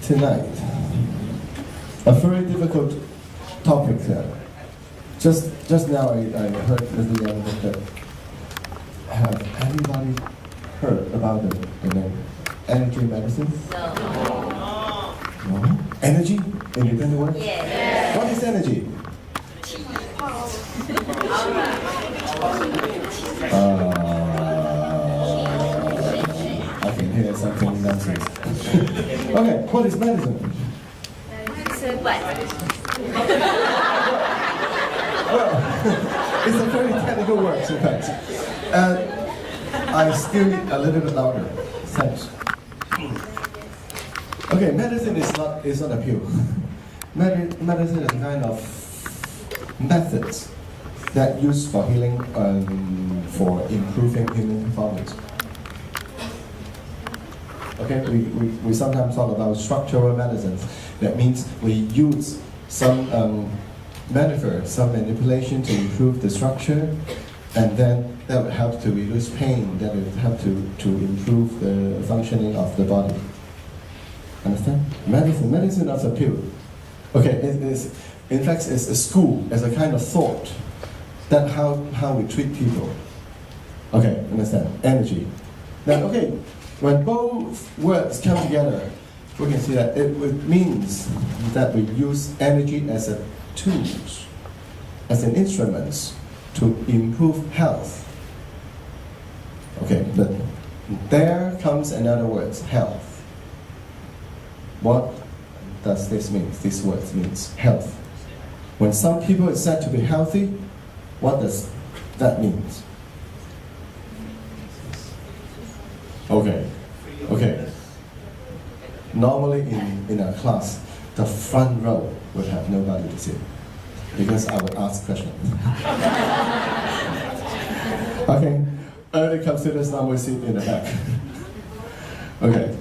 tonight. A very difficult topic there. Just now I heard Mr. Young that have anybody heard about the name energy medicine? No. Energy? Independent word? Yes. What is energy? I can hear something nonsense. Okay, what is medicine? Well, it's a very technical word, in fact. I still need a little bit louder. Thanks. Okay, medicine is not a pill. Medicine is a kind of methods that used for healing for improving human performance. Okay, we sometimes talk about structural medicine. That means we use some metaphor, some manipulation to improve the structure, and then that would help to reduce pain, that would help to improve the functioning of the body. Understand? Medicine is a pill. Okay, in fact, it's a school, as a kind of thought, that how we treat people. Okay, understand? Energy. Now, okay, when both words come together, we can see that it means that we use energy as a tools, as an instrument to improve health. Okay, but there comes another word, health. What does this mean? This word means health. When some people are said to be healthy, what does that mean? Okay. Normally in a class, the front row would have nobody to sit, because I would ask questions. Okay, early consider some will sit in the back. Okay.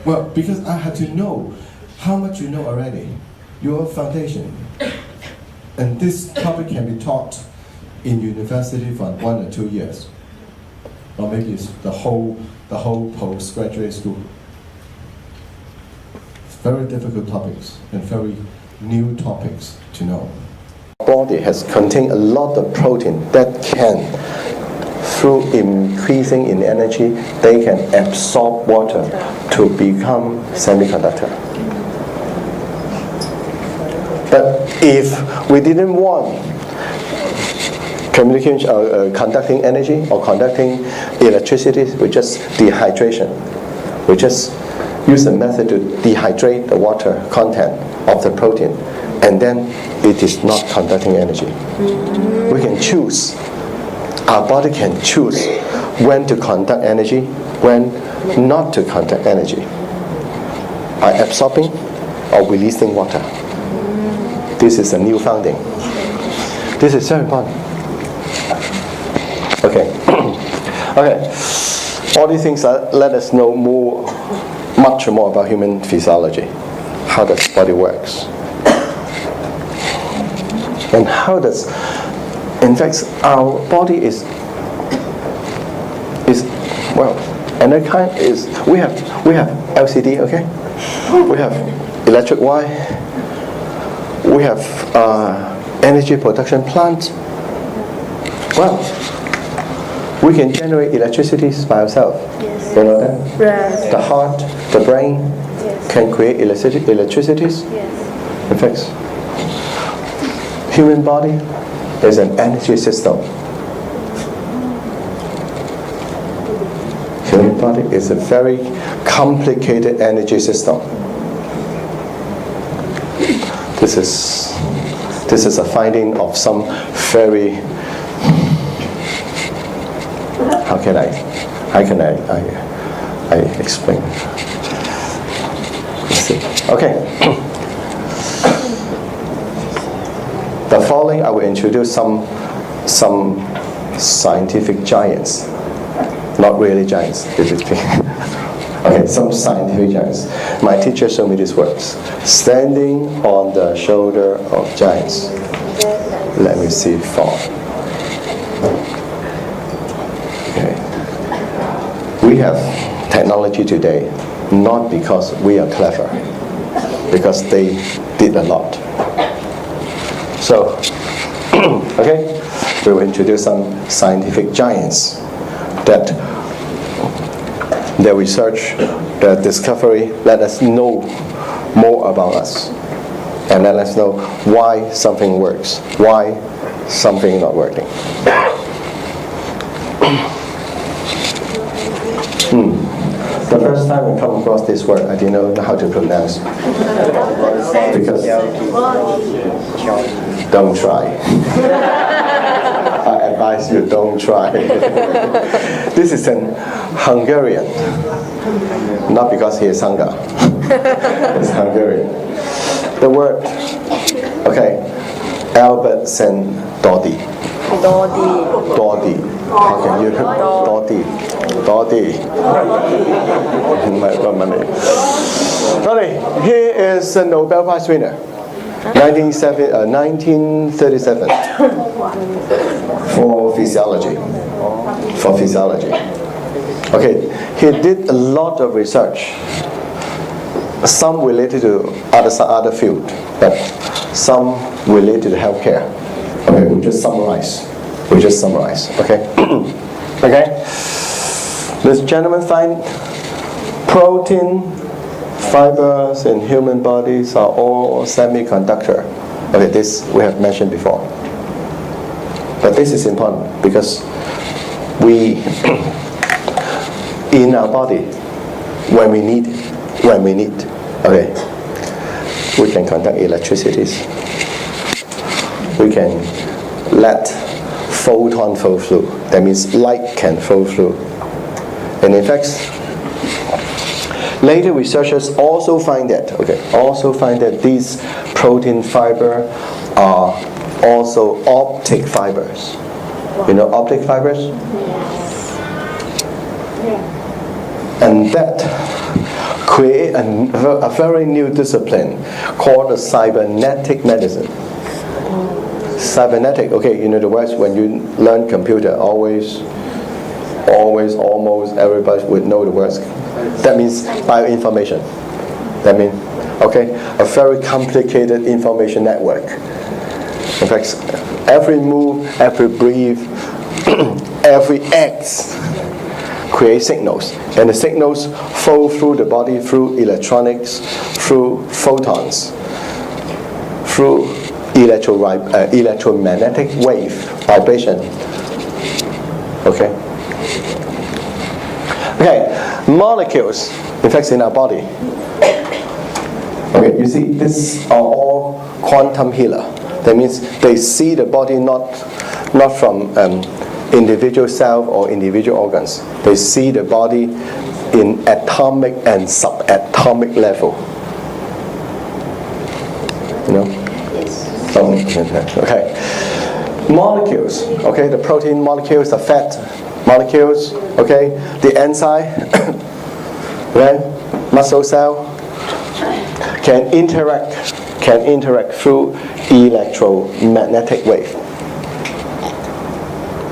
Well, because I had to know how much you know already, your foundation. And this topic can be taught in university for 1 or 2 years. Or maybe it's the whole postgraduate school. Very difficult topics and very new topics to know. Body has contained a lot of protein that can, through increasing in energy, they can absorb water to become semiconductor. But if we didn't want communication, conducting energy or conducting electricity, we just dehydration. We just use a method to dehydrate the water content of the protein, and then it is not conducting energy. We can choose. Our body can choose when to conduct energy, when not to conduct energy, by absorbing or releasing water. This is a new founding. This is very important. Okay. Okay. All these things let us know much more about human physiology, how the body works, and how does, in fact, our body is well, and the kind is we have LCD, okay, we have electric wire, we have energy production plant. Well, we can generate electricity by ourselves. Yes. You know that? Yes. The heart, the brain can create electricity. Yes. In fact, human body is an energy system. Human body is a very complicated energy system. This is a finding of some very, how can I explain? Let's see. Okay. The following, I will introduce some scientific giants. Not really giants. Okay, some scientific giants. My teacher showed me these words. Standing on the shoulder of giants. Let me see fall. Okay. We have technology today. not because we are clever, because they did a lot. So, okay, we will introduce some scientific giants that their research, their discovery, let us know more about us, and let us know why something works, why something not working. The first time I come across this word, I didn't know how to pronounce, because don't try. I advise you, don't try. This is in Hungarian, not because he is Hungarian. It's Hungarian. The word, okay, Albert Sen Dodi. Dodi. How can you Dodi? Dodi. Dodi. He is a Nobel Prize winner. 1937 for physiology. Okay, he did a lot of research. Some related to other field, but some related to healthcare. Okay, we just summarize. Okay. Okay. This gentleman find protein fibers in human bodies are all semiconductor. Okay, this we have mentioned before. But this is important because we in our body when we need, okay, we can conduct electricities. We can let photon flow through. That means light can flow through. And in fact, later researchers also find that these protein fiber are also optic fibers. You know optic fibers? And that create a very new discipline called the cybernetic medicine. Cybernetic, okay, you know the words when you learn computer, almost everybody would know the words. That means bioinformation. That means, okay, a very complicated information network. In fact, every move, every breathe, every act create signals, and the signals flow through the body through electronics, through photons, through electromagnetic wave vibration. Okay. Okay, molecules, in fact, in our body. Okay, you see, these are all quantum healer. That means they see the body not from individual cell or individual organs. They see the body in atomic and subatomic level. You know? Okay. Molecules. Okay, the protein molecules, the fat molecules. Okay, the enzyme, right? Muscle cell can interact through electromagnetic wave.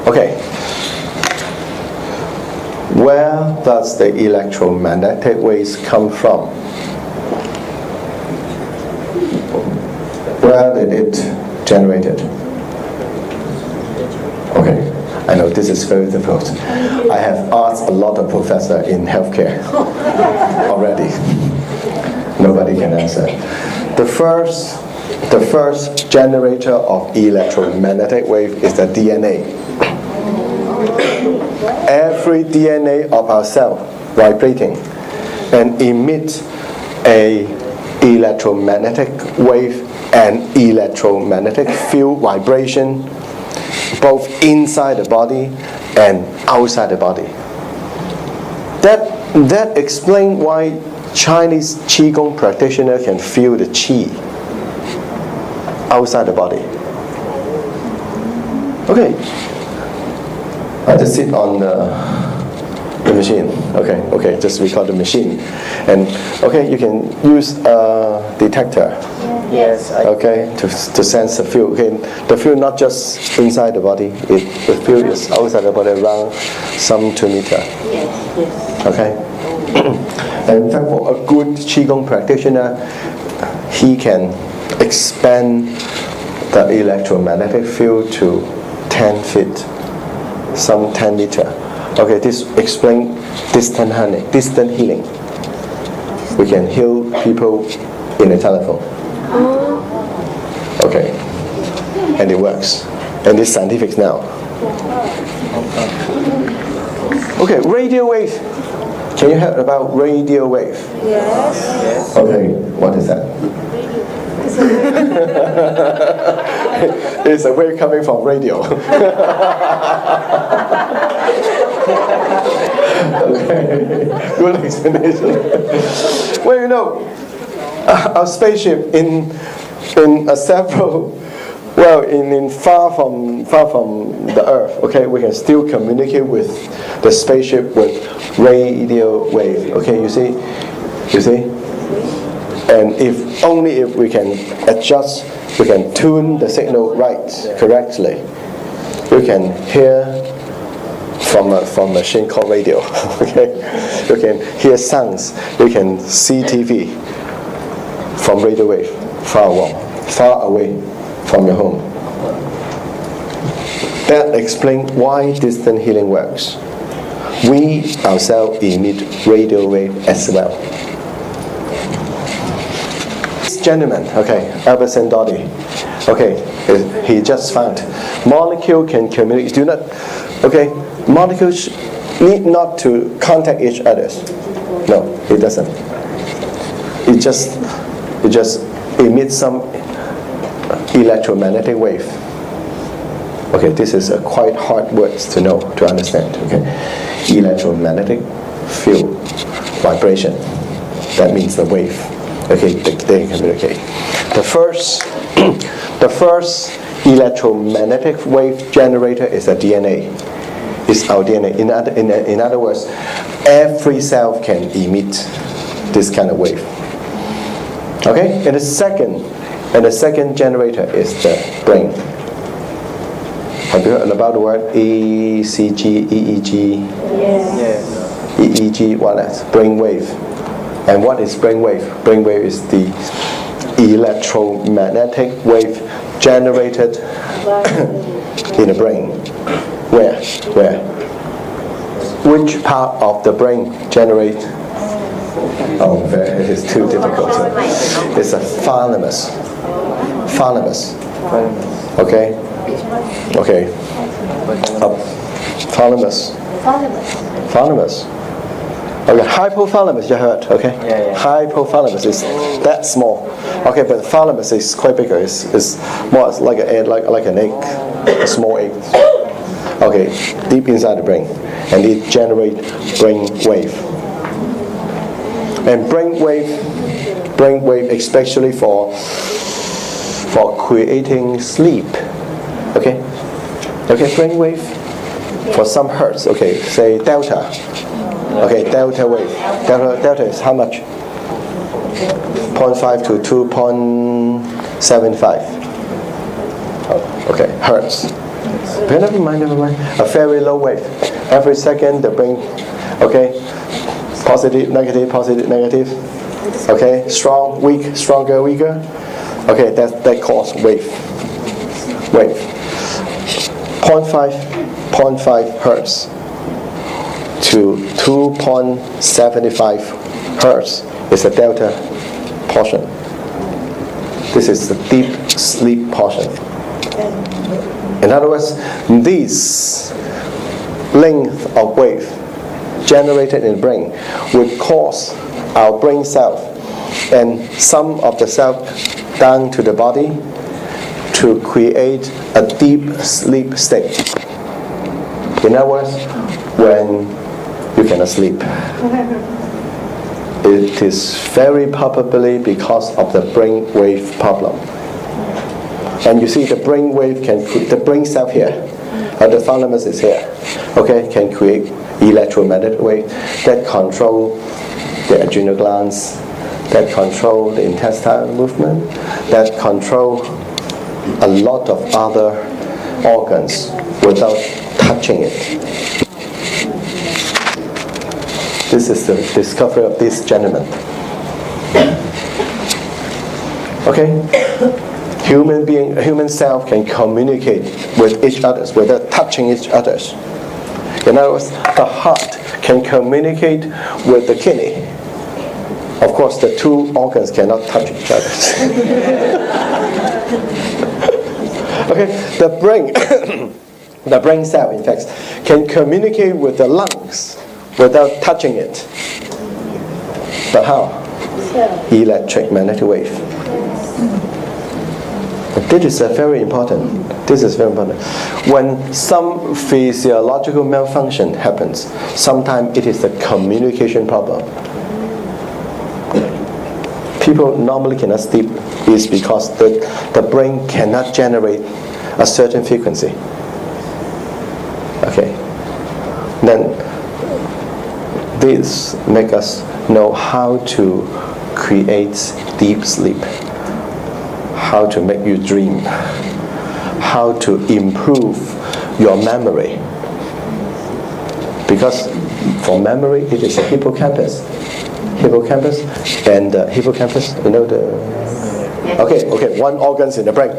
Okay. Where does the electromagnetic waves come from? Where did it generated? Okay, I know this is very difficult. I have asked a lot of professors in healthcare already. Nobody can answer. The first generator of electromagnetic wave is the DNA. Every DNA of our cell vibrating and emit a electromagnetic wave and electromagnetic field vibration both inside the body and outside the body. That explains why Chinese Qigong practitioner can feel the Qi outside the body. Okay. I just sit on the machine. Okay, just record the machine. And okay, you can use a detector. Yes. Okay, to sense the field. Okay, the field not just inside the body, the field is outside the body around some 2 meters. Yes. Okay. And in fact, for a good Qigong practitioner, he can expand the electromagnetic field to 10 feet, some 10 meter. Okay, this explains distant healing. We can heal people in a telephone. Okay, and it works, and it's scientific now. Okay, radio wave. Can you hear about radio wave? Yes. Okay, what is that? It's a wave coming from radio. Okay, good explanation. Well, you know, our spaceship in several, well, in far from the Earth. Okay, we can still communicate with the spaceship with radio wave. Okay, you see. And if we can adjust, we can tune the signal right, correctly, we can hear from a machine called radio. Okay, you can hear sounds, you can see TV from radio wave, far away from your home. That explains why distant healing works. We ourselves emit radio wave as well. Gentleman, okay, Albert Sandodi, okay, he just found molecule can communicate. Molecules need not to contact each other. No, it doesn't. It just emits some electromagnetic wave. Okay, this is a quite hard words to know, to understand. Okay, electromagnetic field vibration. That means the wave. Okay, they communicate. The first electromagnetic wave generator is a DNA. It's our DNA. In other words, every cell can emit this kind of wave. Okay, and the second generator is the brain. Have you heard about the word ECG, EEG? Yes. EEG, what else? Brain wave. And what is brain wave? Brain wave is the electromagnetic wave generated in the brain. Where? Which part of the brain generate? Oh, it is too difficult. It's a thalamus. Okay. Thalamus. Okay, hypothalamus, you heard, okay? Yeah. Hypothalamus is that small. Okay, but thalamus is quite bigger. It's more like an egg, a small egg. Okay, deep inside the brain. And it generates brain wave. And brain wave especially for creating sleep. Okay, brain wave for some hertz. Okay, say delta. Okay, delta wave. Delta is how much? 0.5 to 2.75. Okay, hertz. But never mind. A very low wave. Every second the brain, okay, positive, negative. Okay, strong, weak, stronger, weaker. Okay, that causes wave. 0.5 hertz to 2.75 hertz is the delta portion. This is the deep sleep portion. In other words, this length of wave generated in the brain would cause our brain cell and some of the cells down to the body to create a deep sleep state. In other words, when you cannot sleep, it is very probably because of the brain wave problem. And you see the brain wave the brain cell here, and the thalamus is here, okay, can create electromagnetic wave that control the adrenal glands, that control the intestinal movement, that control a lot of other organs without touching it. This is the discovery of this gentleman. Okay? Human self can communicate with each other without touching each other. In other words, the heart can communicate with the kidney. Of course, the two organs cannot touch each other. Okay, the brain, the brain cell, in fact, can communicate with the lungs without touching it. But how? Electric magnetic wave. This is very important. This is very important. When some physiological malfunction happens, sometimes it is a communication problem. People normally cannot sleep is because the brain cannot generate a certain frequency. Okay. Then this makes us know how to create deep sleep, how to make you dream, how to improve your memory. Because for memory, it is a hippocampus. Hippocampus, you know the... Okay, one organ's in the brain.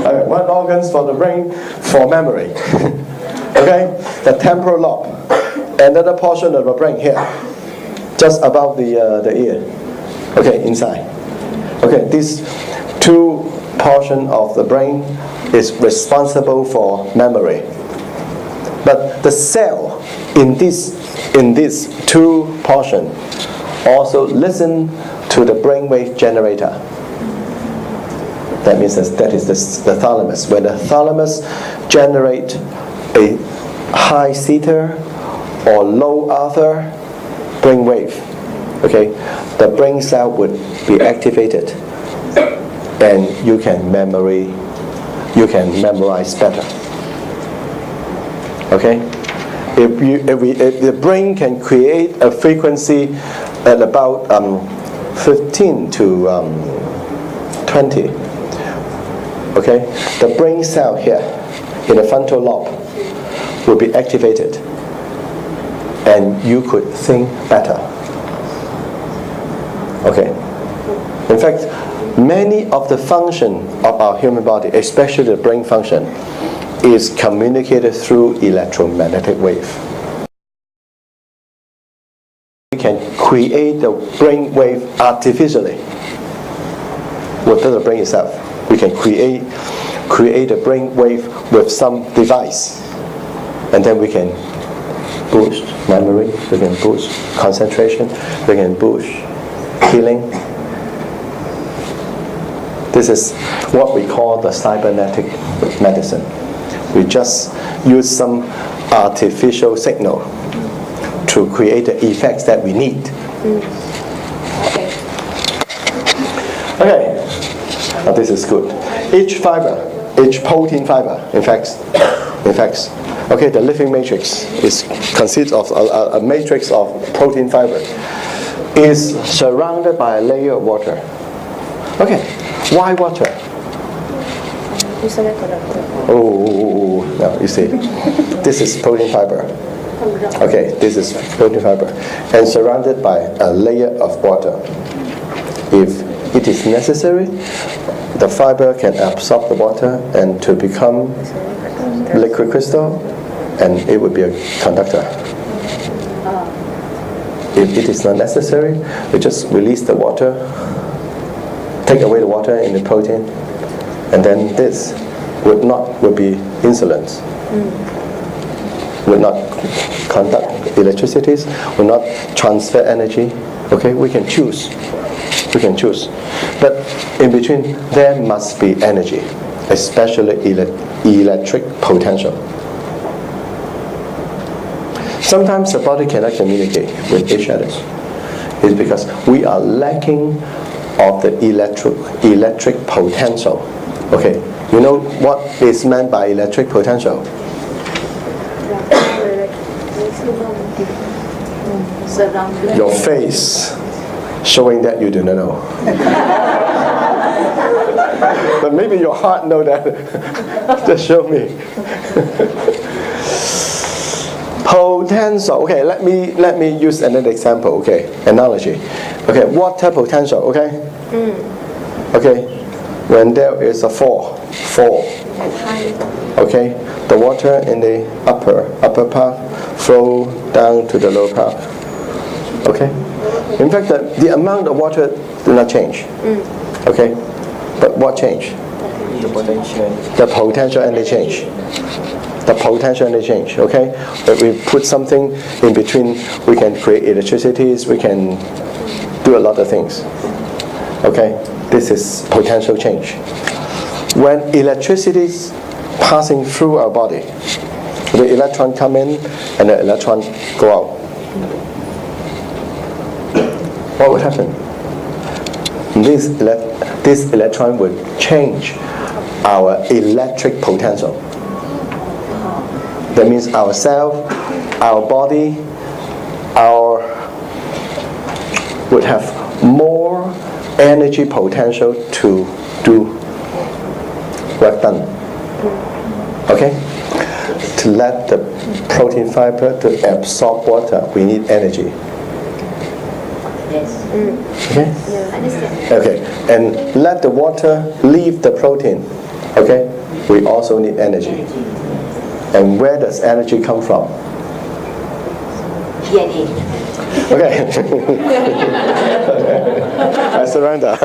Okay, one organ's for the brain for memory. Okay, the temporal lobe, another portion of the brain here, just above the ear. Okay, inside. Okay, these two portions of the brain is responsible for memory. But the cell in this two portion also listen to the brainwave generator. That means that is the thalamus. When the thalamus generate a high theta or low alpha brainwave, okay, the brain cell would be activated, and you can memorize better. Okay, if the brain can create a frequency at about 15 to 20. Okay, the brain cell here in the frontal lobe will be activated, and you could think better. Okay. In fact, many of the function of our human body, especially the brain function, is communicated through electromagnetic wave. We can create the brain wave artificially within the brain itself. We can create a brain wave with some device, and then we can boost memory, we can boost concentration, we can boost healing. This is what we call the cybernetic medicine. We just use some artificial signal to create the effects that we need. Okay, now this is good. Each protein fiber, in fact, okay, the living matrix consists of a matrix of protein fiber, is surrounded by a layer of water. Okay, why water? Oh, now you see, this is protein fiber. Okay, this is protein fiber, and surrounded by a layer of water. If it is necessary, the fiber can absorb the water and to become liquid crystal, and it would be a conductor. If it is not necessary, we just release the water, take away the water in the protein, and then this would be insulins. Would not conduct electricities, will not transfer energy. Okay, we can choose. But in between, there must be energy, especially electric potential. Sometimes the body cannot communicate with each other. It's because we are lacking of the electric potential. Okay, you know what is meant by electric potential? Your face showing that you do not know. But maybe your heart know that. Just show me. Potential. Okay, let me use another example. Okay, analogy. Okay, water potential. Okay. Okay, when there is a fall. Okay, the water in the upper part flow down to the lower part. Okay, in fact, the amount of water did not change. Okay, but what changed? The potential. The potential energy change. The potential energy change. Okay, but we put something in between. We can create electricity. We can do a lot of things. Okay, this is potential change. When electricity is passing through our body, the electron come in and the electron go out. What would happen? This electron will change our electric potential. That means our cell, our body, would have more energy potential to do work done. Okay? To let the protein fiber to absorb water, we need energy. Yes. Okay? Yeah, understand. Okay. And let the water leave the protein. Okay? We also need energy. And where does energy come from? DNA. Okay. I surrender.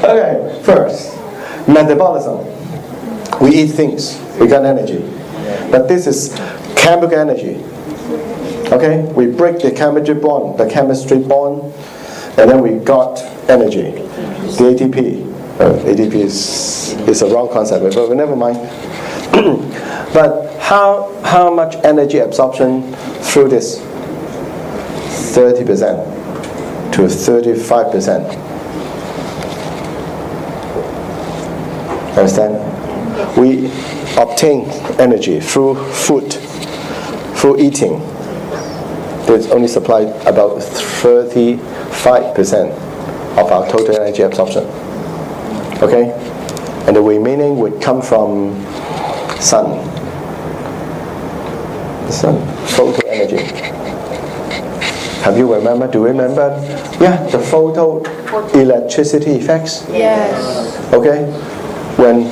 Okay, first, metabolism. We eat things, we got energy. But this is chemical energy. Okay, we break the chemistry bond, and then we got energy. The ATP. ATP is a wrong concept, but never mind. But how much energy absorption through this? 30% to 35%. Understand? We obtain energy through food, through eating. There's only supply about 35% of our total energy absorption. Okay? And the remaining would come from sun. The sun, photo energy. Do you remember? Yeah, the photo electricity effects. Yes. Okay? When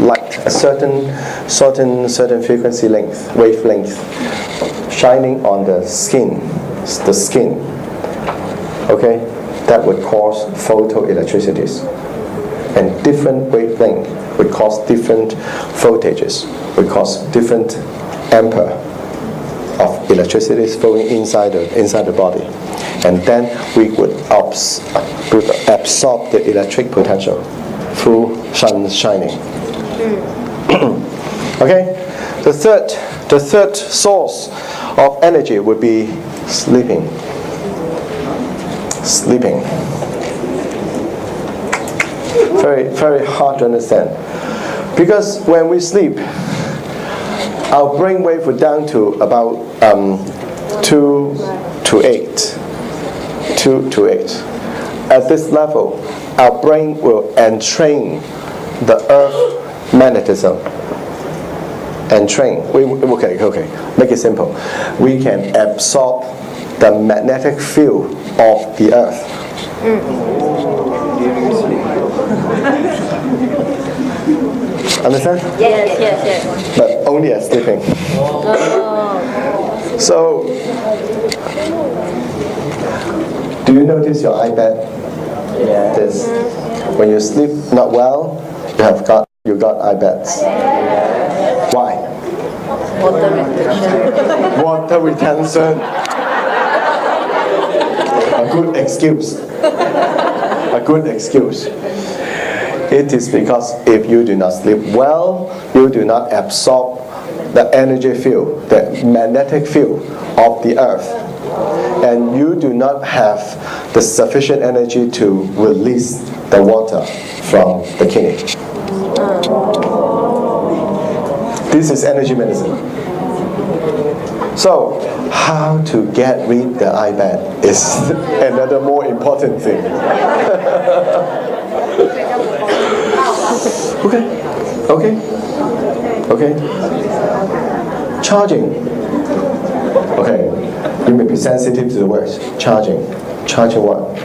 light, a certain frequency length, wavelength, shining on the skin, okay, that would cause photoelectricities. And different wavelength would cause different voltages, would cause different ampere of electricity flowing inside the body. And then we would absorb the electric potential through sun shining. Okay? The third source of energy would be sleeping. Sleeping. Very, very hard to understand. Because when we sleep, our brain wave would down to about 2 to 8. 2 to 8. At this level, our brain will entrain the earth magnetism. Entrain. Okay. Make it simple. We can absorb the magnetic field of the earth. Understand? Yes. But only as sleeping. So, do you notice your iPad? Yeah. This. When you sleep not well, you got iPads. Why? Water retention. Water retention. A good excuse. A good excuse. It is because if you do not sleep well, you do not absorb the energy field, the magnetic field of the earth. And you do not have the sufficient energy to release the water from the kidney. This is energy medicine. So, how to get rid the iPad is another more important thing. Okay? Charging. Okay. You may be sensitive to the words. Charging. Charging what?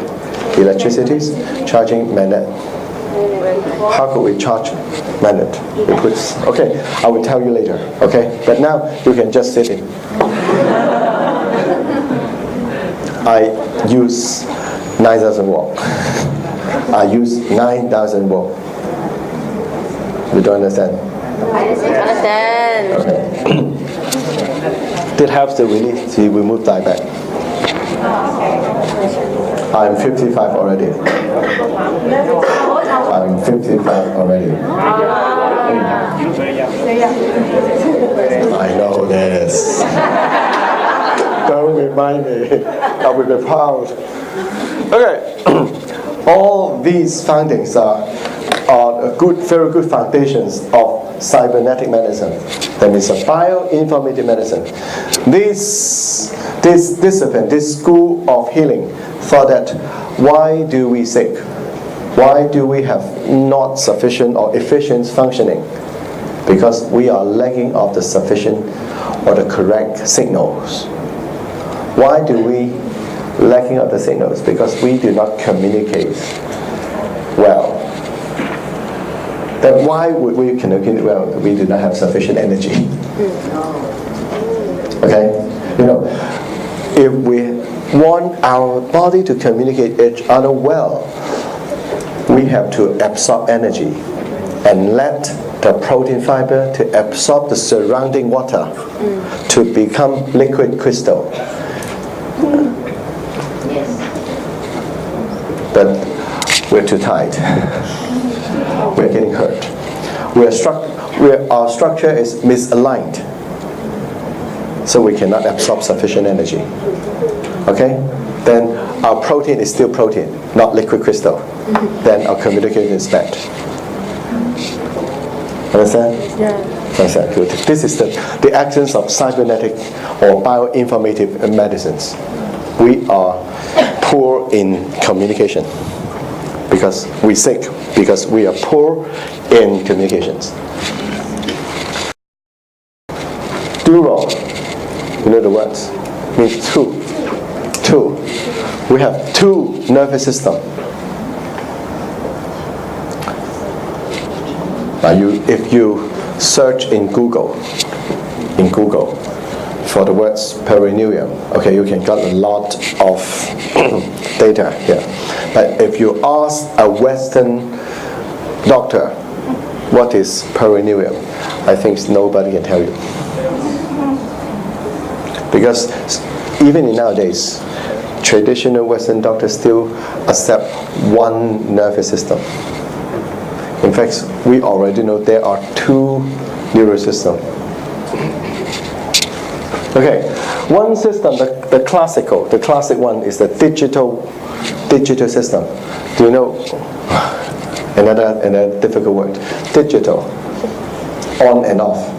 Electricity. Charging magnet. How could we charge magnet? Okay, I will tell you later. Okay? But now you can just sit in. I use 9,000 watt. I use 9,000 watt. You don't understand? Understand. Okay. That helps to remove diabetes. I'm 55 already. I'm 55 already. I know this. Don't remind me. I will be proud. Okay. All these findings are very good foundations of cybernetic medicine. That means a bioinformative medicine. This discipline, this school of healing, thought that why do we sick? Why do we have not sufficient or efficient functioning? Because we are lacking of the sufficient or the correct signals. Why do we lacking of the signals? Because we do not communicate well. Then why would we communicate well? We do not have sufficient energy. Okay? You know, if we want our body to communicate each other well, we have to absorb energy and let the protein fiber to absorb the surrounding water to become liquid crystal. Yes. But we're too tight. We're getting hurt. Our structure is misaligned, so we cannot absorb sufficient energy. Okay? Then our protein is still protein, not liquid crystal. Then our communication is bad. Understand? Yeah. Understand? Good. This is the essence of cybernetic or bioinformative medicines. We are poor in communication because we sick, because we are poor in communications. Neuro, you know the words, means two. We have two nervous systems. If you search in Google for the words perineum, okay, you can get a lot of data here. But if you ask a Western doctor what is perineum, I think nobody can tell you. Because even in nowadays, traditional Western doctors still accept one nervous system. In fact, we already know there are two neural systems. Okay, one system, the classic one is the digital system. Do you know another difficult word? Digital, on and off,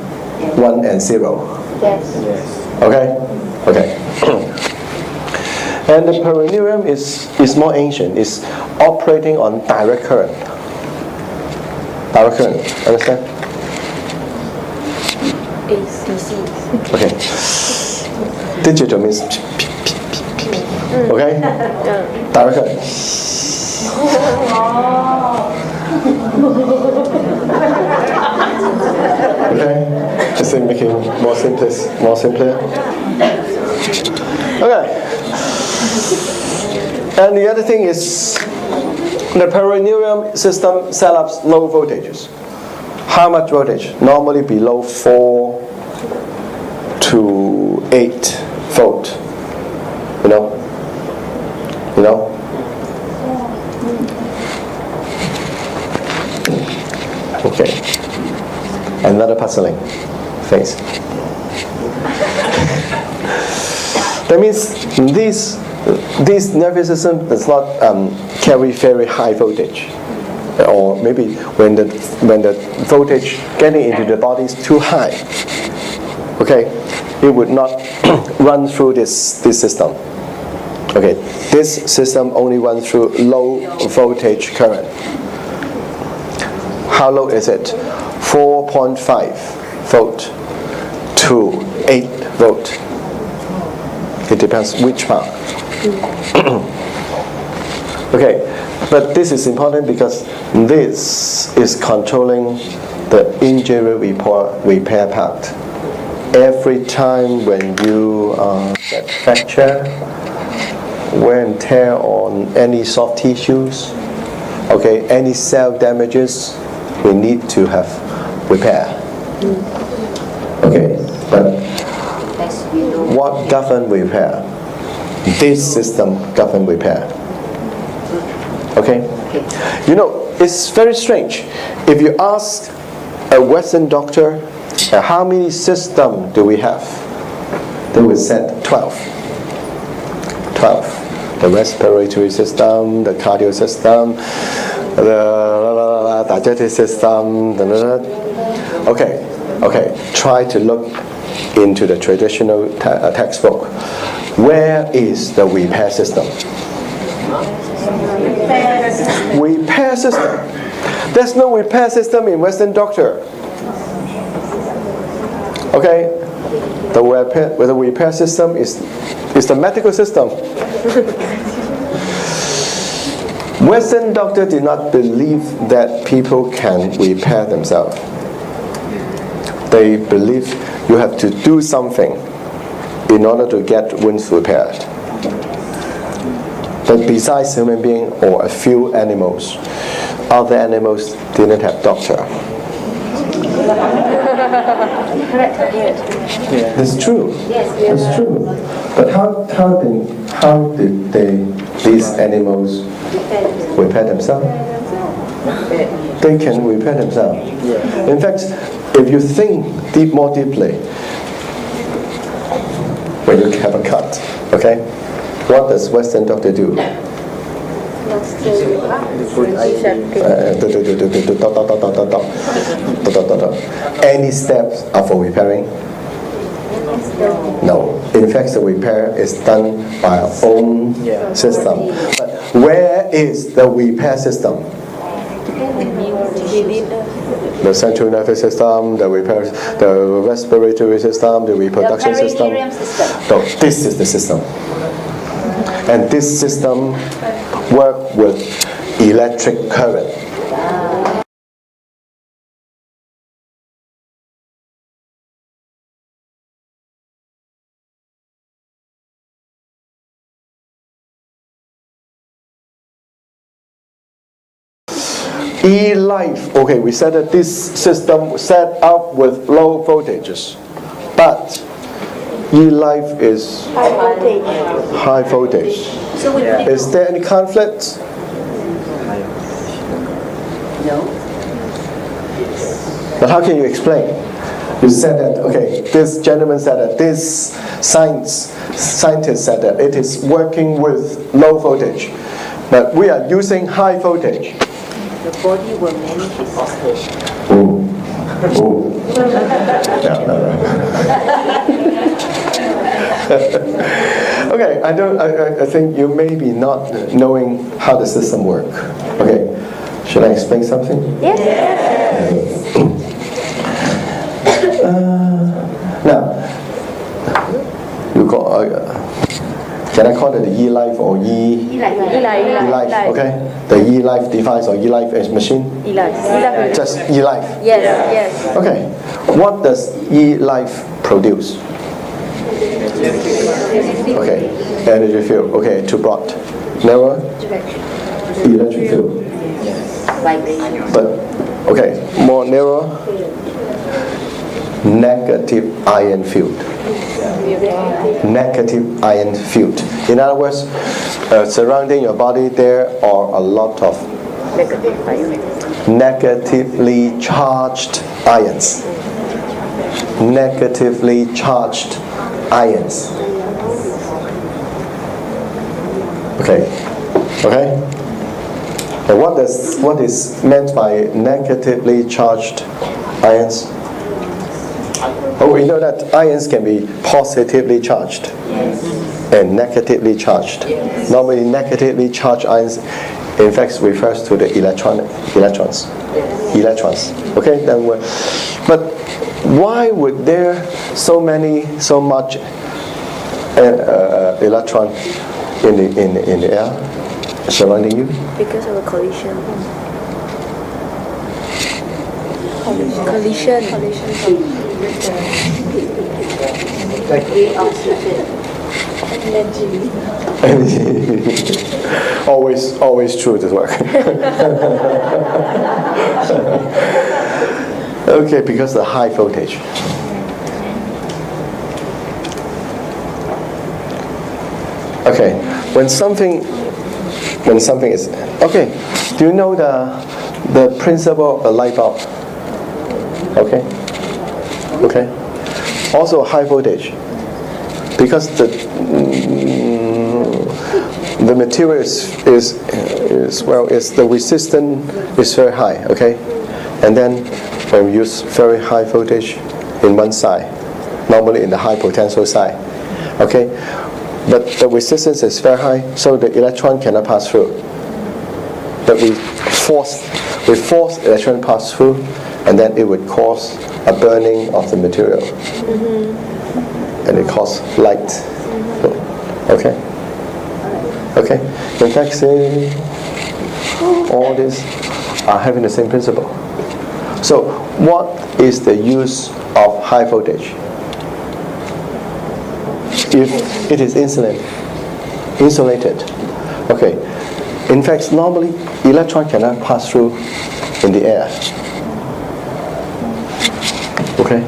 1 and 0. Yes. Okay. And the perineum is more ancient. It's operating on direct current. Direct current, understand? ACC. Okay. Digital means okay? Direct current. Okay? Just making more simpler. Okay. And the other thing is the perineum system set up low voltages. How much voltage? Normally below 4 to 8 volt. You know? Okay. Another puzzling phase. That means this nervous system does not carry very high voltage, or maybe when the voltage getting into the body is too high, okay, it would not run through this system. Okay, this system only runs through low voltage current. How low is it? 4.5 volt to 8 volt. It depends which part. Okay, but this is important because this is controlling the injury repair part. Every time when you get fracture, wear and tear on any soft tissues, okay, any cell damages, we need to have repair. Okay, but what govern repair? This system govern repair. Okay? You know, it's very strange. If you ask a Western doctor, how many systems do we have? They will say 12. 12. The respiratory system, the cardio system, the digestive system. Okay. Try to look into the traditional textbook. Where is the repair system? Repair system. There's no repair system in Western doctor. Okay, the repair system is the medical system. Western doctor did not believe that people can repair themselves. They believe you have to do something in order to get wounds repaired. But besides human being or a few animals, other animals didn't have doctor. It's true. It's true. But how did these animals repair themselves? They can repair themselves. In fact, if you think more deeply, when you have a cut, okay, what does Western doctor do? Any steps are for repairing? No. In fact, the repair is done by our own system. But where is the repair system? The central nervous system, the respiratory system, the reproduction system. No, this is the system. And this system works with electric current. E-life, okay, we said that this system set up with low voltages, but E-life is high voltage. Is there any conflict? No. But how can you explain? You said that, okay, this gentleman said that, this scientist said that it is working with low voltage, but we are using high voltage. The body will manage its state. No. Okay, I think you may be not knowing how the system works. Okay, should I explain something? Yes. Now, you call, can I call it the E-life or E-life? Okay, the E-life device or E-life machine? E-life. Just E-life. Yes. Okay, what does E-life produce? Okay, energy field. Okay, too broad. Narrow? Electric field. But, okay, more narrow? Negative ion field. Negative ion field. In other words, surrounding your body there are a lot of negatively charged ions. Negatively charged ions. Okay. And what is meant by negatively charged ions? Oh, we know that ions can be positively charged and negatively charged. Normally, negatively charged ions, in fact, refers to the electrons. Okay, then but why would there so much electron in the air surrounding you? Because of a collision. Collision. always true this work. Okay, because the high voltage. Okay, when something is okay, do you know the principle of the light bulb? Okay. Also high voltage, because the material is the resistance is very high. Okay, and then when we use very high voltage in one side, normally in the high potential side. Okay, but the resistance is very high, so the electron cannot pass through. But we force electron pass through, and then it would cause a burning of the material, and it causes light. Okay. In fact, say all these are having the same principle. So, what is the use of high voltage? If it is insulated. Okay. In fact, normally electron cannot pass through in the air. Okay,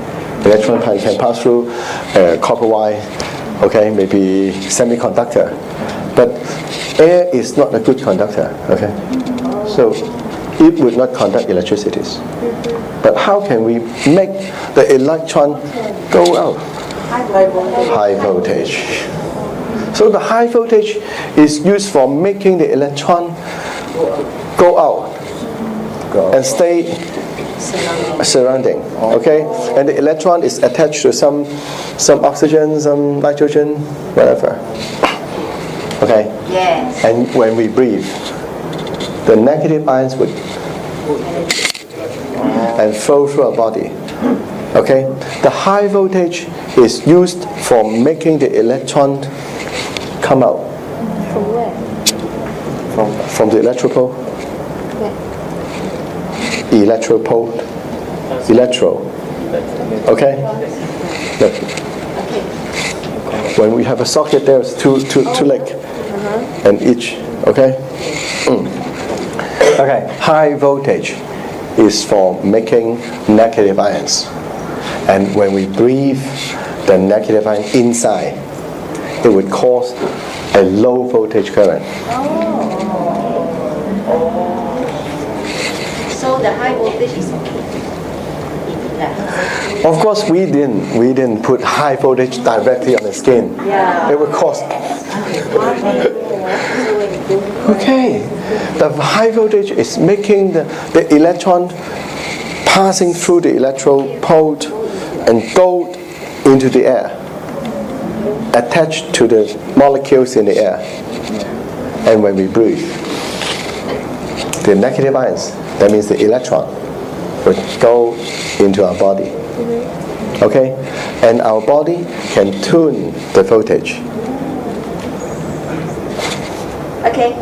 electron can pass through copper wire. Okay, maybe semiconductor, but air is not a good conductor. Okay, so it would not conduct electricity. But how can we make the electron go out? High voltage. So the high voltage is used for making the electron go out and stay surrounding. Okay, and the electron is attached to some oxygen, some nitrogen, whatever. Okay. Yes. And when we breathe, the negative ions would and flow through our body. Okay, the high voltage is used for making the electron come out. From where? From the electropole. Electropole. Okay? Look. When we have a socket, there's two legs, and each. Okay? Okay. High voltage is for making negative ions, and when we breathe the negative ion inside, it would cause a low voltage current. So the high voltage is okay. Of course, we didn't put high voltage directly on the skin. Yeah. It would cause. Okay, the high voltage is making the electron passing through the electropole and go into the air, attached to the molecules in the air. And when we breathe, the negative ions, that means the electron, would go into our body. Okay? And our body can tune the voltage. Okay.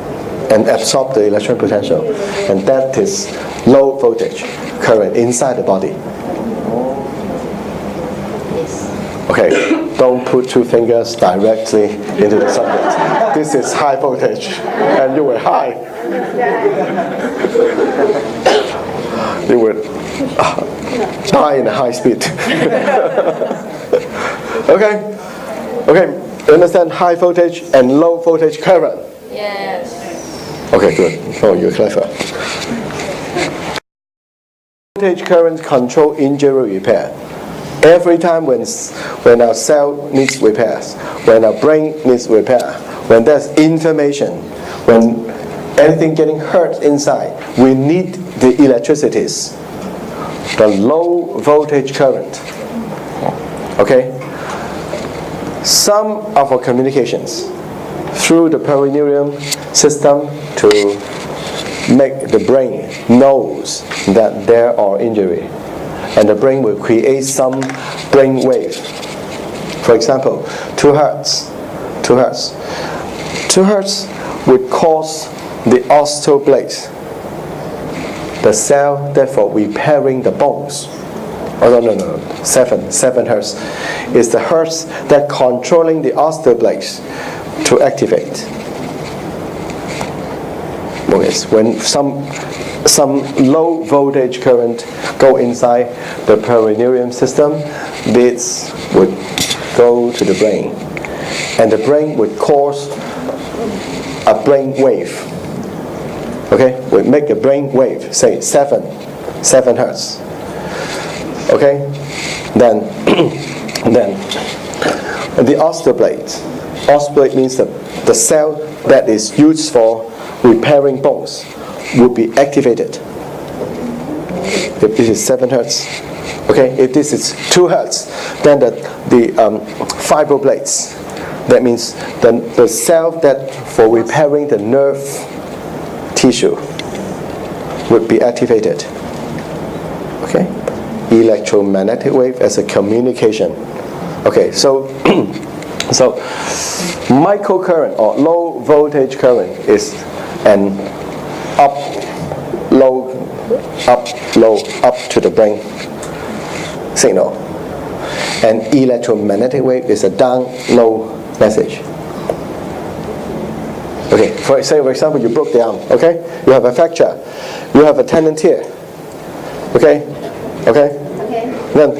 And absorb the electron potential. And that is low voltage current inside the body. Yes. Okay, don't put two fingers directly into the subject. This is high voltage, and you were high. You would die in a high speed. Okay, you understand high voltage and low voltage current? Yes. Okay, good. Oh, you're clever. Voltage current control injury repair. Every time when our cell needs repairs, when our brain needs repair, when there's inflammation, when anything getting hurt inside, we need the electricities, the low voltage current. Okay? Some of our communications through the perineum system to make the brain knows that there are injury. and the brain will create some brain wave. For example, 2 hertz. 2 hertz. 2 hertz would cause the osteoblasts, the cell that for repairing the bones. Oh no. 7 hertz is the hertz that controlling the osteoblasts to activate. Okay, when some low voltage current go inside the perineum system, this would go to the brain, and the brain would cause a brain wave. Okay, would make a brain wave, say 7 hertz. Okay, then the osteoblast. Osteoblast means the cell that is used for repairing bones will be activated. If this is 7 hertz, okay. If this is 2 hertz, then the fibroblasts. That means the cell that for repairing the nerve tissue would be activated. Okay, electromagnetic wave as a communication. Okay, so microcurrent or low voltage current is an up to the brain signal, and electromagnetic wave is a down low message. Okay, for example, you broke the arm. Okay, you have a fracture, you have a tendon tear. Okay. Then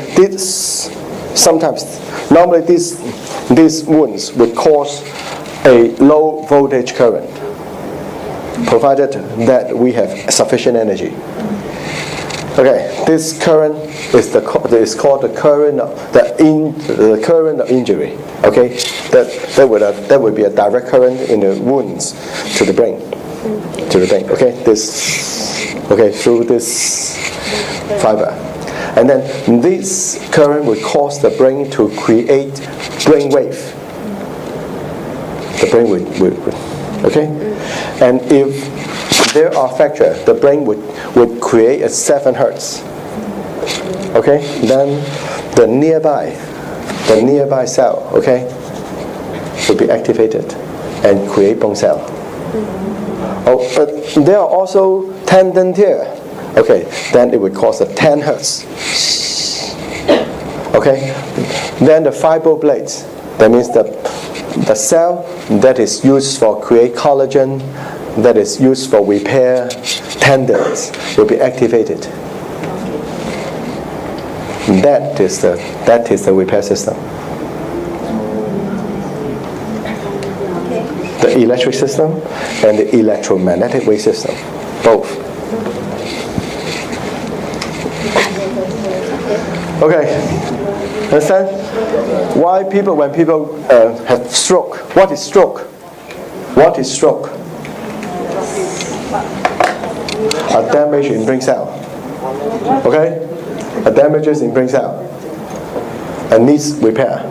normally these wounds would cause a low voltage current, provided that we have sufficient energy. Okay, this current is called the current of injury. Okay, that would be a direct current in the wounds to the brain. Okay, through this fiber, and then this current would cause the brain to create brain wave. The brain would okay, and if there are fracture, the brain would create a 7 hertz. Okay, then the nearby cell, okay, will be activated and create bone cell. Oh, but there are also tendon tear. Okay, then it would cause a 10 hertz. Okay, then the fibroblasts, that means the cell that is used for create collagen, that is used for repair tendons, will be activated. That is the repair system. The electric system and the electromagnetic wave system, both. Okay, understand? Why when people have stroke? What is stroke? What is stroke? A damage in brain cell. Okay, a damages in brain cell and needs repair.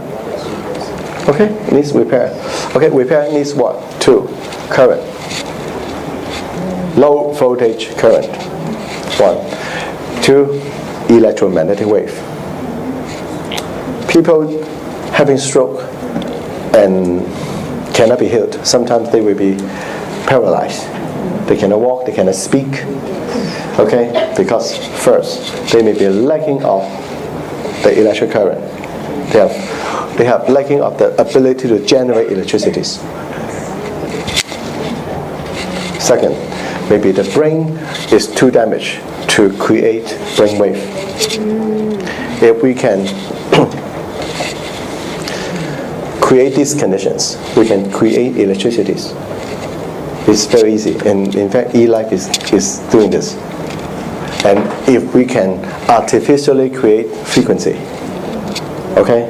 Okay, needs repair. Okay, repair needs what? 2, current. Low voltage current. 1. 2, electromagnetic wave. People having stroke and cannot be healed. Sometimes they will be paralyzed. They cannot walk, they cannot speak. Okay, because first, they may be lacking of the electric current. They have lacking of the ability to generate electricity. Second, maybe the brain is too damaged to create brain wave. If we can create these conditions, we can create electricity. It's very easy, and in fact, e-life is doing this. And if we can artificially create frequency, okay,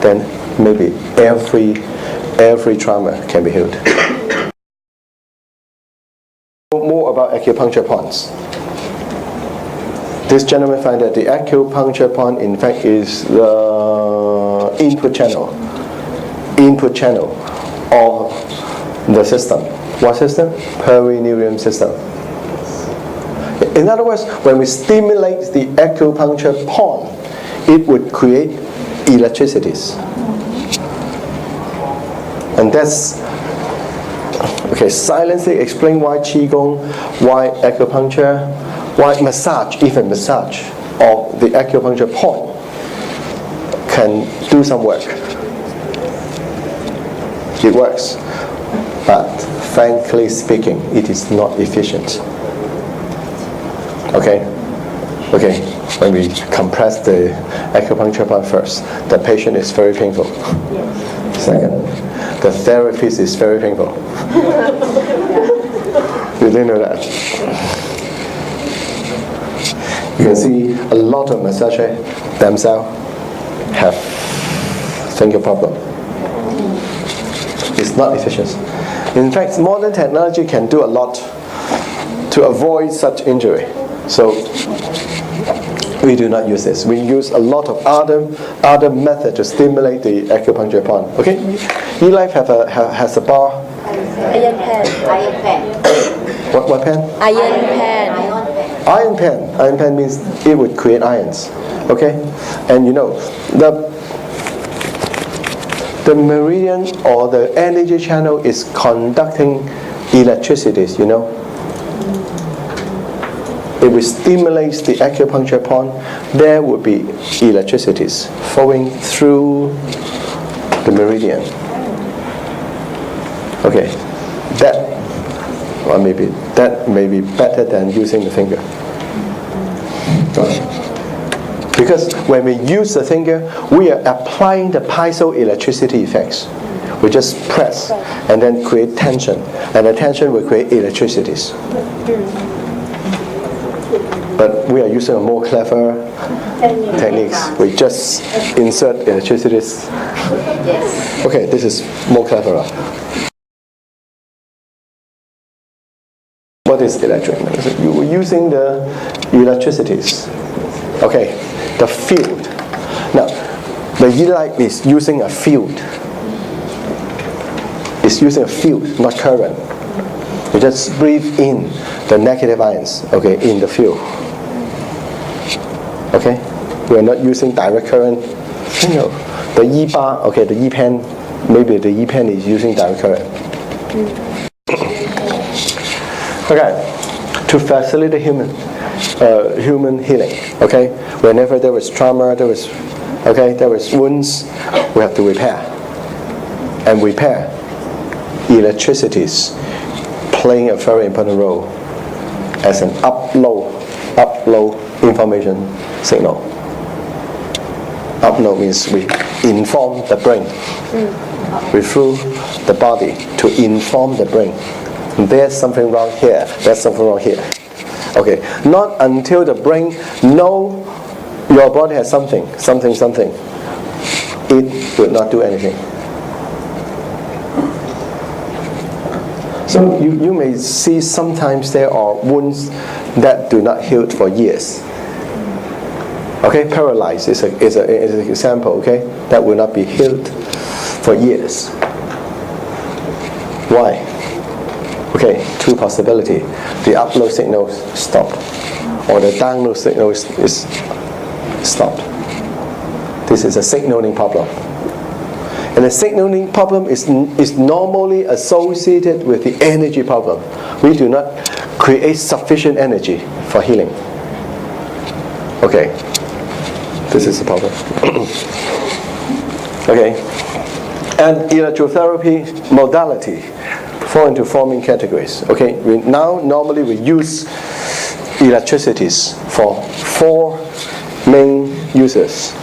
then maybe every trauma can be healed. More about acupuncture points. This gentleman find that the acupuncture point, in fact, is the input channel of the system. What system? Perineum system. In other words, when we stimulate the acupuncture point, it would create electricities. And that's, okay, silently explain why Qigong, why acupuncture, why massage, even massage, or the acupuncture point can do some work. It works, but frankly speaking, it is not efficient. Okay? Okay, when we compress the acupuncture point first, the patient is very painful. Second, the therapist is very painful. You didn't know that? You can see a lot of massagers themselves have finger problem. It's not efficient. In fact, modern technology can do a lot to avoid such injury. So we do not use this. We use a lot of other method to stimulate the acupuncture point. Okay? Eli has a bar. Iron pen. Iron pen. What pen? Iron pen. Iron pen. Iron pen means it would create ions. Okay? And you know, the meridian or the energy channel is conducting electricities, you know. If we stimulate the acupuncture point, there would be electricities flowing through the meridian. Okay, that may be better than using the finger. Because when we use the finger, we are applying the piezoelectricity effects. We just press and then create tension, and the tension will create electricities. But we are using a more clever techniques. We just insert electricities. Yes. Okay, this is more clever. What is electric? You were using the electricities. Okay, the field. Now, the Eli is using a field. It's using a field, not current. You just breathe in the negative ions, okay, in the field. Okay? We are not using direct current. You know, the E-bar, okay, the E-pen, maybe the E-pen is using direct current. Okay, to facilitate human healing, okay? Whenever there was trauma, there was wounds, we have to repair. And repair, electricities playing a very important role as an upload information signal. Upload means we inform the brain. We through the body to inform the brain. There's something wrong here. There's something wrong here. Okay. Not until the brain know your body has something. It would not do anything. So you may see sometimes there are wounds that do not heal for years. Okay, paralyzed is an example. Okay, that will not be healed for years. Why? Okay, two possibility. The upload signal stopped, or the download signal is stopped. This is a signaling problem. And the signaling problem is normally associated with the energy problem. We do not create sufficient energy for healing. Okay, this is the problem. Okay, and electrotherapy modality fall into four main categories. Okay, normally we use electricities for four main uses.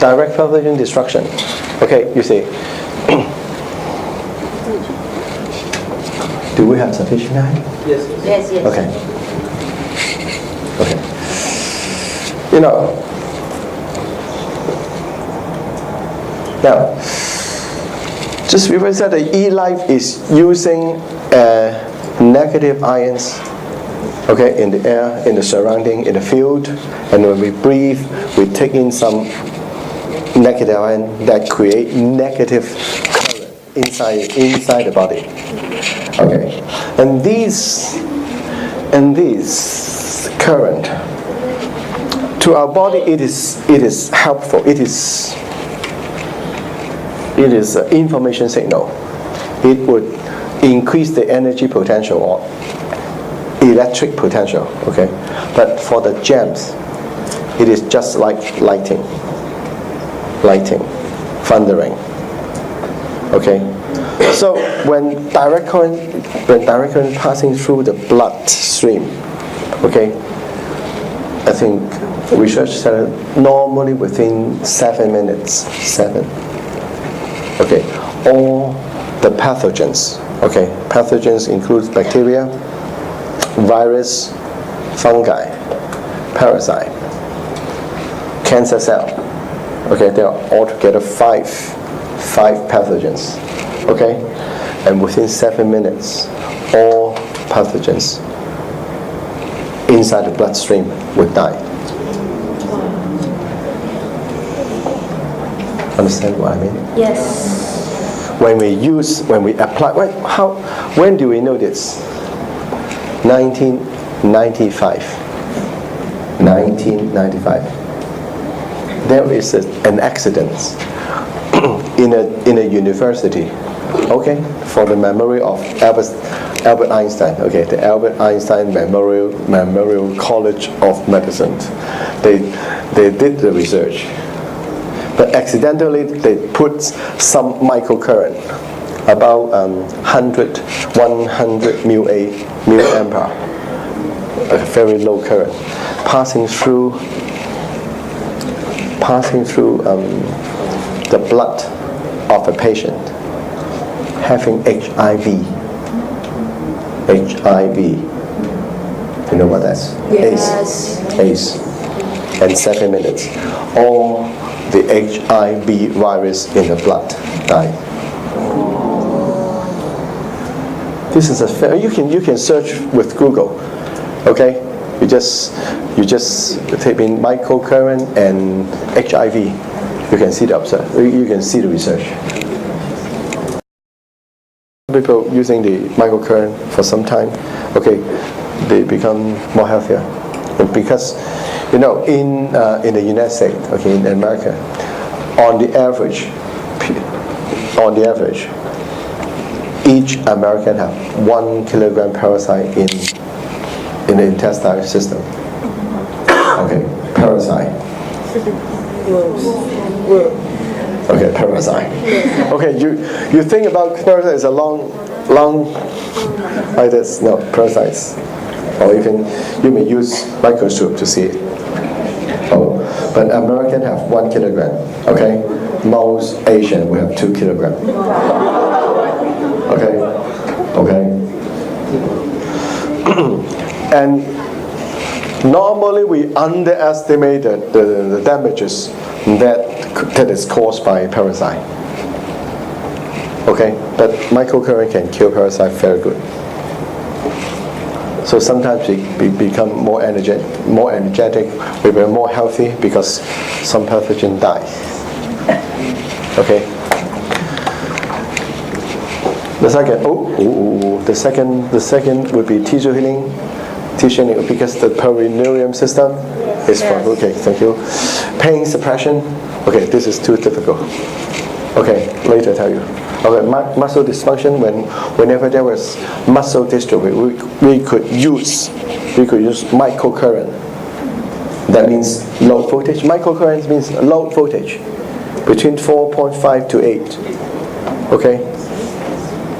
Direct perfusion destruction. Okay, you see. Do we have sufficient time? Yes. Okay. You know, now, just before I said that E-Life is using negative ions, okay, in the air, in the surrounding, in the field, and when we breathe, we take in some negative ion that create negative current inside the body. Okay, and these And this current, to our body, it is helpful. It is an information signal. It would increase the energy potential or electric potential. Okay, but for the gems, it is just like lighting, thundering. Okay, so when direct current passing through the bloodstream, okay, I think research said normally within 7 minutes, 7. Okay, all the pathogens. Okay, pathogens include bacteria, virus, fungi, parasite, cancer cell. Okay, there are altogether five pathogens. Okay, and within 7 minutes, all pathogens inside the bloodstream would die. Understand what I mean? Yes. When we apply, when do we know this? 1995. There is an accident in a university, okay, for the memory of Albert Einstein, okay, the Albert Einstein Memorial College of Medicine. They did the research, but accidentally they put some microcurrent, about 100 milliampere, a very low current, passing through the blood of a patient having HIV. You know what that's? Yes. AIDS. And 7 minutes, all the HIV virus in the blood died. This is a fair. You can search with Google, okay? You just type in microcurrent and HIV. You can see the research. People using the microcurrent for some time, okay, they become more healthier, because in the United States, okay, in America, on the average, each American have 1 kilogram parasite in the intestinal system. Okay, parasite. Okay, parasite. Okay, you think about parasite as a long like this. No, parasites. Or even you may use microscope to see it. Oh, but American have 1 kilogram. Okay, most Asian will have 2 kilogram. Okay. And normally we underestimate the damages that is caused by parasite. Okay, but microcurrent can kill parasite very good. So sometimes we become more energetic, we become more healthy because some pathogen die. Okay. The second would be tissue healing. Tissue healing because the perineum system is for, okay, thank you. Pain suppression. Okay, this is too difficult. Okay, later tell you. Okay, muscle dysfunction. Whenever there was muscle dystrophy, we could use microcurrent. That means low voltage. Microcurrent means low voltage, between 4.5 to 8. Okay.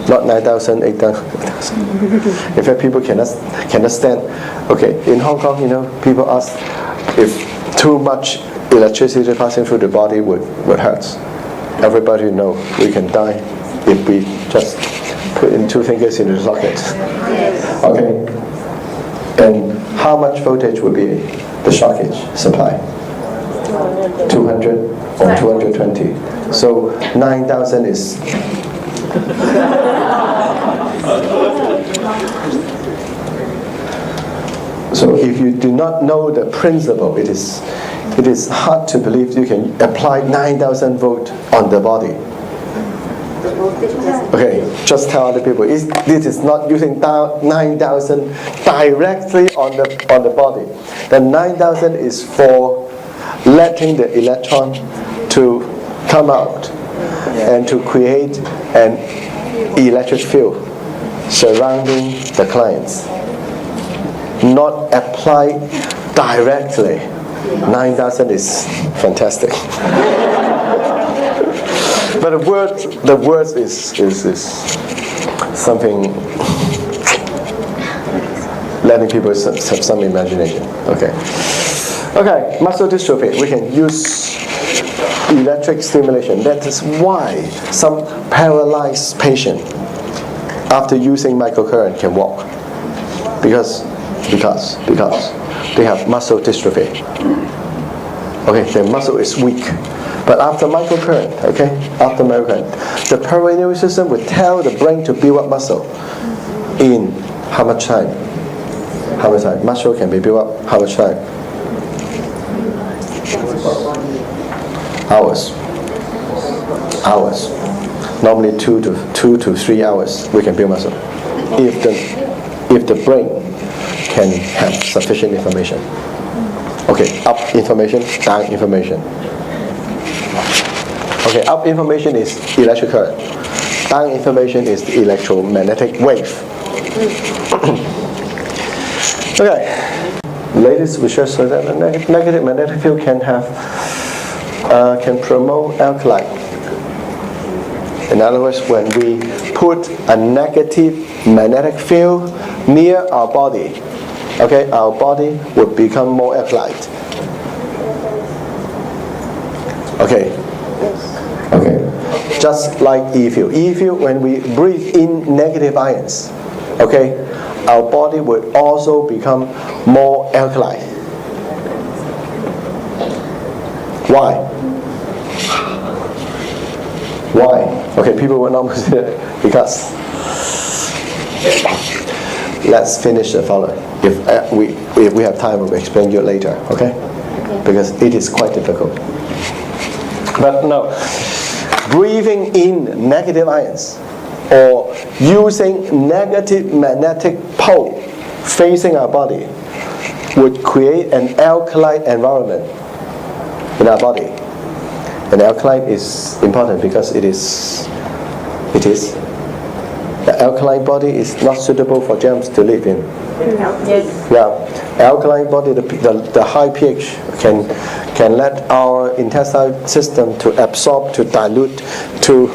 Not 9,000, 8,000. In fact, people cannot stand. Okay, in Hong Kong, people ask if too much electricity passing through the body would hurt. Everybody know we can die if we just put in 2 fingers in the socket. Okay. And how much voltage would be the shockage supply? 200 or 220. So 9,000 is. So if you do not know the principle, it is hard to believe you can apply 9,000 volt on the body. Okay, just tell other people. This is not using 9,000 directly on the body. The 9,000 is for letting the electron to come out and to create an electric field surrounding the clients. Not applied directly. 9,000 is fantastic. But the words is something letting people have some imagination. Okay, muscle dystrophy. We can use electric stimulation. That is why some paralyzed patient after using microcurrent can walk, because they have muscle dystrophy. Okay, their muscle is weak. But after microcurrent, the peripheral system will tell the brain to build up muscle in how much time? How much time? Muscle can be built up how much time? Hours. Normally 2 to 3 hours we can build muscle. If the brain can have sufficient information. Okay, up information, down information. Okay, up information is electric current. Down information is the electromagnetic wave. Okay, latest research shows that a negative magnetic field can promote alkaline. In other words, when we put a negative magnetic field near our body, okay, our body would become more alkaline. Okay. Just like E field. E field, when we breathe in negative ions, okay, our body would also become more alkaline. Why? Okay, people will not consider because. Let's finish the following. If we have time, we'll explain you later. Okay? Because it is quite difficult. But no, breathing in negative ions or using negative magnetic pole facing our body would create an alkaline environment in our body. And alkaline is important because it is the alkaline body is not suitable for germs to live in. Yes. Yeah, alkaline body, the high pH can let our intestinal system to absorb, to dilute, to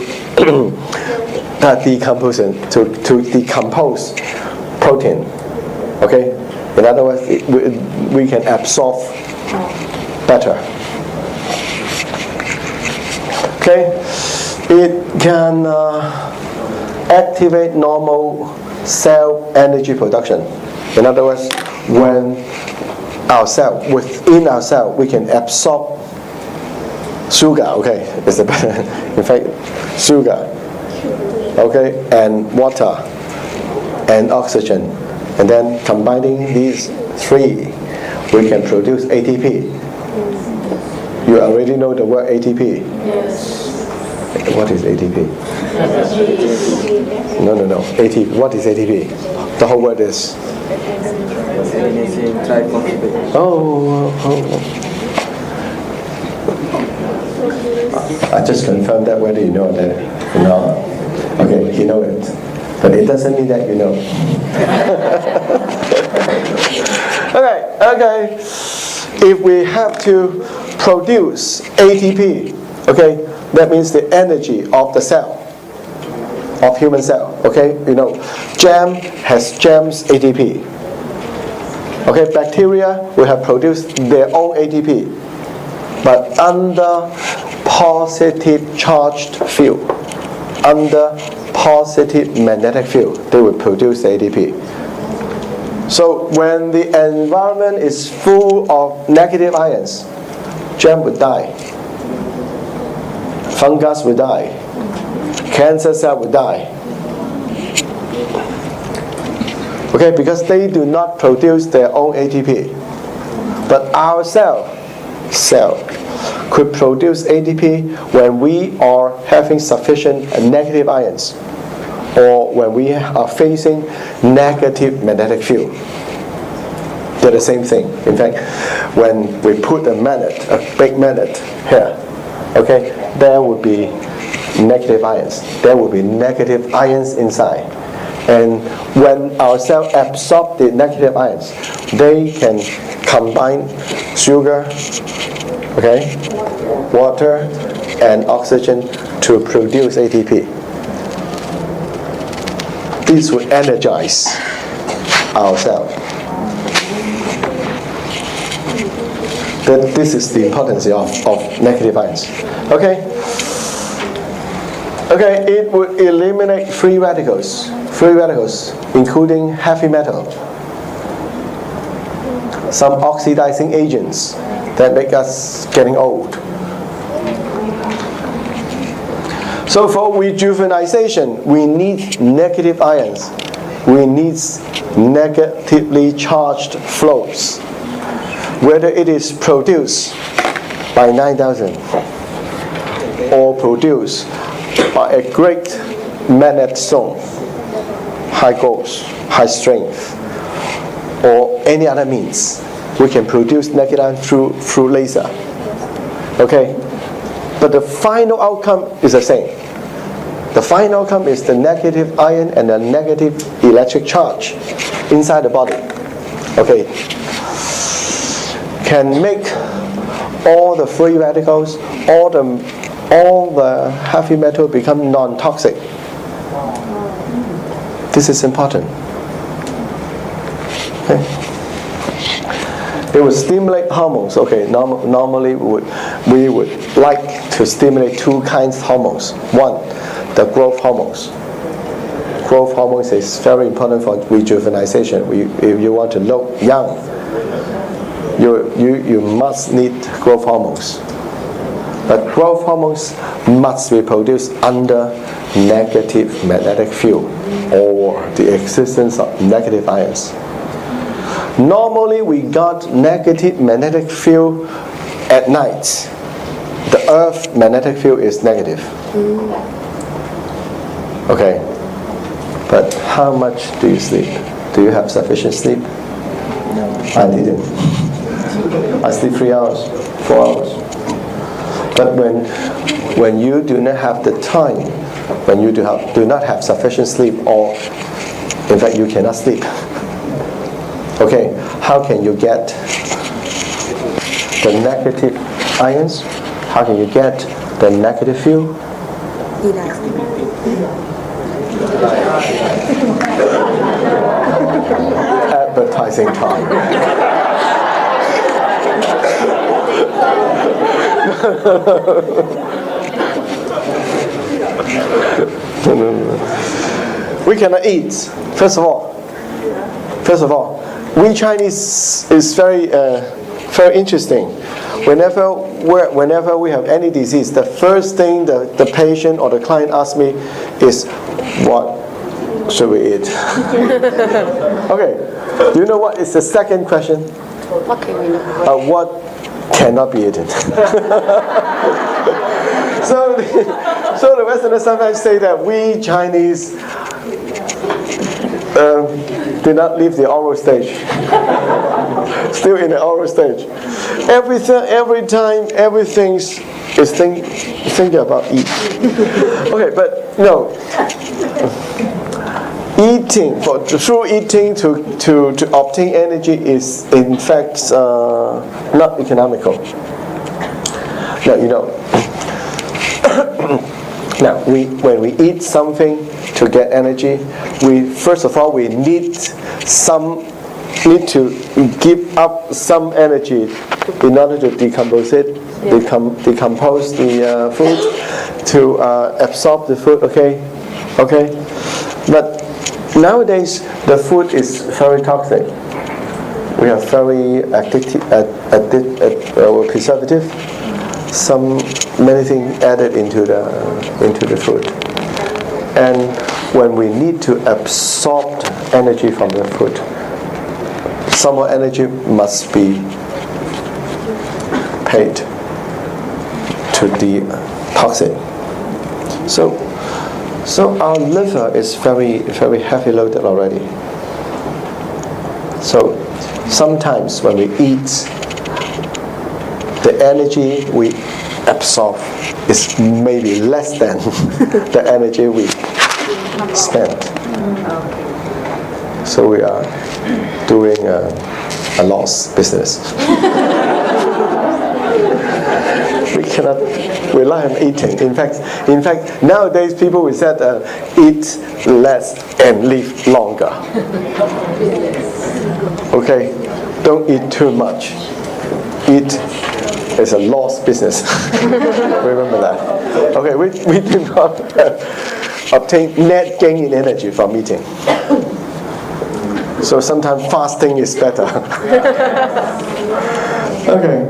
decompose protein. Okay, in other words, we can absorb better. Okay, it can activate normal cell energy production. In other words, when within our cell, we can absorb sugar, okay, it's the better, in fact, sugar, okay, and water, and oxygen, and then combining these three, we can produce ATP. You already know the word ATP. Yes. What is ATP? No. ATP. What is ATP? The whole word is. Oh. I just confirmed that whether you know that. No. Okay, you know it, but it doesn't mean that you know. Okay. If we have to produce ATP, okay, that means the energy of the cell, of human cell, okay? You know, jam has jam's ATP. Okay, bacteria will have produced their own ATP, but under positive charged field, under positive magnetic field, they will produce ATP. So when the environment is full of negative ions, germ would die, fungus will die, cancer cell will die. Okay, because they do not produce their own ATP. But our cell could produce ATP when we are having sufficient negative ions, or when we are facing negative magnetic field. They're the same thing. In fact, when we put a magnet, a big magnet here, okay, there will be negative ions. There will be negative ions inside. And when our cell absorb the negative ions, they can combine sugar, okay, water, and oxygen to produce ATP. This will energize our cell. That this is the importance of negative ions. Okay? Okay, it would eliminate free radicals, including heavy metal, some oxidizing agents that make us getting old. So for rejuvenization, we need negative ions. We need negatively charged flows, whether it is produced by 9000 or produced by a great magnet zone, high gauge, high strength, or any other means. We can produce negative ion through laser. Okay? But the final outcome is the same. The final outcome is the negative ion and the negative electric charge inside the body. Okay? Can make all the free radicals, all the heavy metal become non-toxic. This is important. Okay. It will stimulate hormones. Okay, normally we would like to stimulate two kinds of hormones. One, the growth hormones. Growth hormones is very important for rejuvenization. If you want to look young, you must need growth hormones. But growth hormones must be produced under negative magnetic field or the existence of negative ions. Normally we got negative magnetic field at night. The Earth magnetic field is negative. Okay. But how much do you sleep? Do you have sufficient sleep? No. I didn't. I sleep 3 hours, 4 hours. But when you do not have the time, when you do not have sufficient sleep, or in fact you cannot sleep, okay, how can you get the negative ions? How can you get the negative field? Advertising time. We cannot eat. First of all, we Chinese is very interesting. Whenever we have any disease, the first thing the patient or the client asks me is, what should we eat? Okay. Do you know what is the second question? What can we do? What cannot be eaten? So the Westerners sometimes say that we Chinese did not leave the oral stage. Still in the oral stage. Every time, everything is thinking about eat. Okay, but no. Eating, through eating to obtain energy is in fact not economical. Now, you know, now when we eat something to get energy, first of all we need to give up some energy in order to decompose it, decompose the food, to absorb the food. Okay, but nowadays the food is very toxic. We have very preservative, many things added into the food, and when we need to absorb energy from the food, some more energy must be paid. to detox it. So our liver is very, very heavy loaded already. So sometimes when we eat, the energy we absorb is maybe less than the energy we spend. So we are doing a loss business. We cannot rely on eating. In fact, nowadays people will say, eat less and live longer. Okay, don't eat too much. Eat is a loss business. Remember that. Okay, we do not obtain net gain in energy from eating. So sometimes fasting is better. Okay.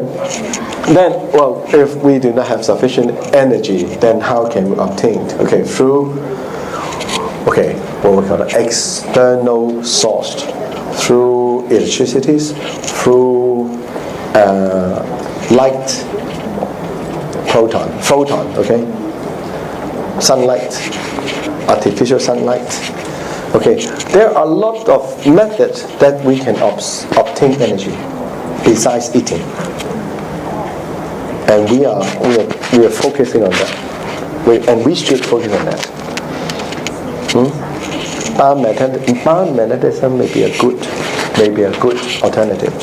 Then, well, if we do not have sufficient energy, then how can we obtain? Okay, through what we call the external source, through electricity, through light, photon, okay, sunlight, artificial sunlight. Okay, there are a lot of methods that we can obtain energy besides eating, and we are focusing on that, and we should focus on that. Plant medicine may be a good alternative.